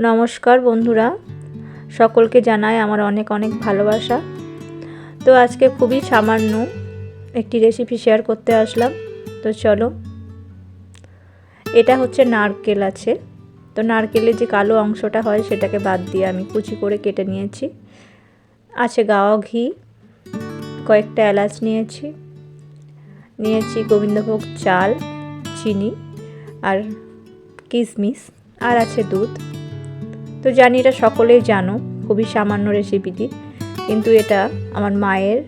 নমস্কার বন্ধুরা, সকলকে জানাই আমার অনেক অনেক ভালোবাসা। তো আজকে খুবই সামান্য একটি রেসিপি শেয়ার করতে আসলাম। তো চলো, এটা হচ্ছে নারকেল আছে। তো নারকেলের যে কালো অংশটা হয় সেটাকে বাদ দিয়ে আমি কুচি করে কেটে নিয়েছি। আছে গাওয়া ঘি, কয়েকটা এলাচ নিয়েছি গোবিন্দভোগ চাল, চিনি আর কিশমিশ, আর আছে দুধ। তো জানি এটা সকলেই জানো, খুবই সামান্য রেসিপিটি, কিন্তু এটা আমার মায়ের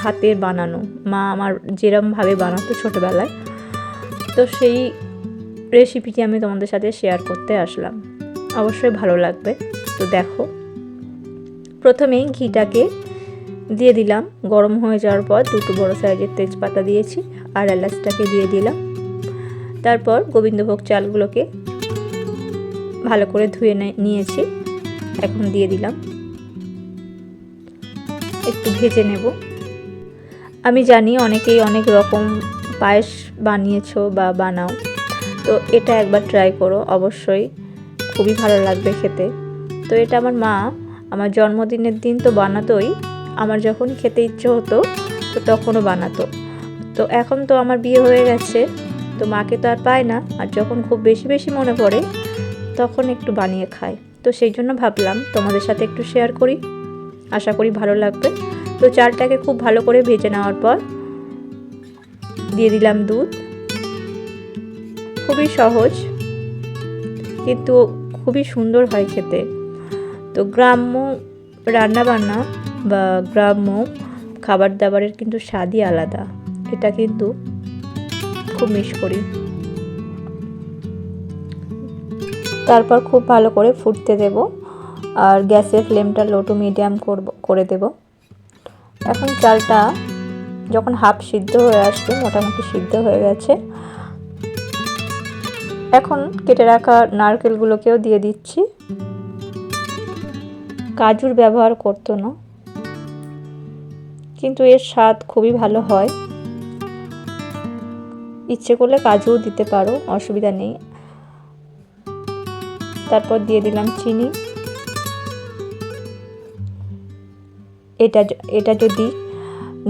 হাতের বানানো। মা আমার যেরমভাবে বানাতো ছোটোবেলায়, তো সেই রেসিপিটি আমি তোমাদের সাথে শেয়ার করতে আসলাম। অবশ্যই ভালো লাগবে। তো দেখো, প্রথমেই ঘিটাকে দিয়ে দিলাম। গরম হয়ে যাওয়ার পর দুটো বড় সাইজের তেজপাতা দিয়েছি আর এলাচটাকে দিয়ে দিলাম। তারপর গোবিন্দভোগ চালগুলোকে ভালো করে ধুয়ে নিয়েছি, এখন দিয়ে দিলাম। একটু ভেজে নেব। আমি জানি অনেকেই অনেক রকম পায়েস বানিয়েছো বা বানাও, তো এটা একবার ট্রাই করো, অবশ্যই খুবই ভালো লাগবে খেতে। তো এটা আমার মা আমার জন্মদিনের দিন তো বানাতোই, আমার যখন খেতে ইচ্ছে হতো তো তখনও বানাতো। তো এখন তো আমার বিয়ে হয়ে গেছে, তো মাকে তো আর পাই না, আর যখন খুব বেশি বেশি মনে পড়ে তখন একটু বানিয়ে খাই। তো সেই জন্য ভাবলাম তোমাদের সাথে একটু শেয়ার করি, আশা করি ভালো লাগবে। তো চালটাকে খুব ভালো করে ভেজে নেওয়ার পর দিয়ে দিলাম দুধ। খুবই সহজ কিন্তু খুবই সুন্দর হয় খেতে। তো গ্রাম্য রান্নাবান্না বা গ্রাম্য খাবার দাবারের কিন্তু স্বাদই আলাদা, এটা কিন্তু খুব মিস করি। তারপর খুব ভালো করে ফুটতে দেব, আর গ্যাসের ফ্লেমটা লো টু মিডিয়াম করে দেব। এখন চালটা যখন হাফ সিদ্ধ হয়ে আসবে, মোটামুটি সিদ্ধ হয়ে গেছে, এখন কেটে রাখা নারকেলগুলোকেও দিয়ে দিচ্ছি। কাজুর ব্যবহার করতো না, কিন্তু এর স্বাদ খুবই ভালো হয়। ইচ্ছে করলে কাজুও দিতে পারো, অসুবিধা নেই। তারপর দিয়ে দিলাম চিনি। এটা যদি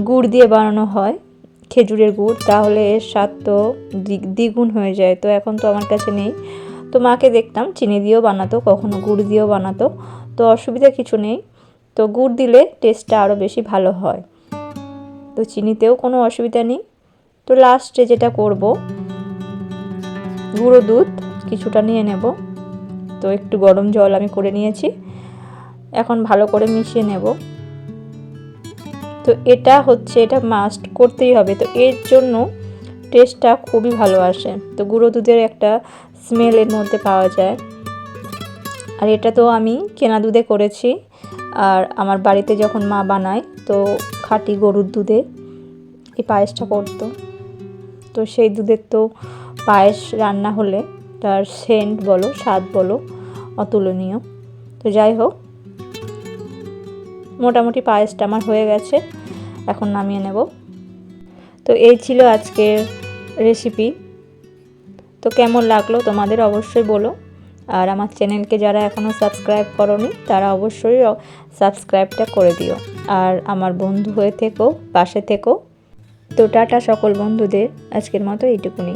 গুড় দিয়ে বানানো হয়, খেজুরের গুড়, তাহলে এর স্বাদ তো দ্বিগুণ হয়ে যায়। তো এখন তো আমার কাছে নেই, তো মাকে দেখতাম চিনি দিয়েও বানাতো, কখনো গুড় দিয়েও বানাতো, তো অসুবিধা কিছু নেই। তো গুড় দিলে টেস্টটা আরও বেশি ভালো হয়, তো চিনিতেও কোনো অসুবিধা নেই। তো লাস্টে যেটা করব, গুঁড়ো দুধ কিছুটা নিয়ে নেব। তো একটু গরম জল আমি করে নিয়েছি, এখন ভালো করে মিশিয়ে নেব। তো এটা মাস্ট করতেই হবে, তো এর জন্য টেস্টটা খুবই ভালো আসে। তো গুঁড়ো দুধের একটা স্মেল এর মধ্যে পাওয়া যায়। আর এটা তো আমি কেনা দুধে করেছি, আর আমার বাড়িতে যখন মা বানায় তো খাঁটি গরুর দুধে এই পায়েসটা করতো। তো সেই দুধের তো পায়েস রান্না হলে তার সেন্ট বলো, স্বাদ বলো, অতুলনীয়। তো যাই হোক, মোটামুটি পায়েসটা আমার হয়ে গেছে, এখন নামিয়ে নেব। তো এই ছিল আজকের রেসিপি। তো কেমন লাগলো তোমাদের অবশ্যই বলো, আর আমার চ্যানেলকে যারা এখনও সাবস্ক্রাইব করোনি তারা অবশ্যই সাবস্ক্রাইবটা করে দিও, আর আমার বন্ধু হয়ে থেকো, পাশে থেকো। তো টাটা সকল বন্ধুদের, আজকের মতো এইটুকুনি।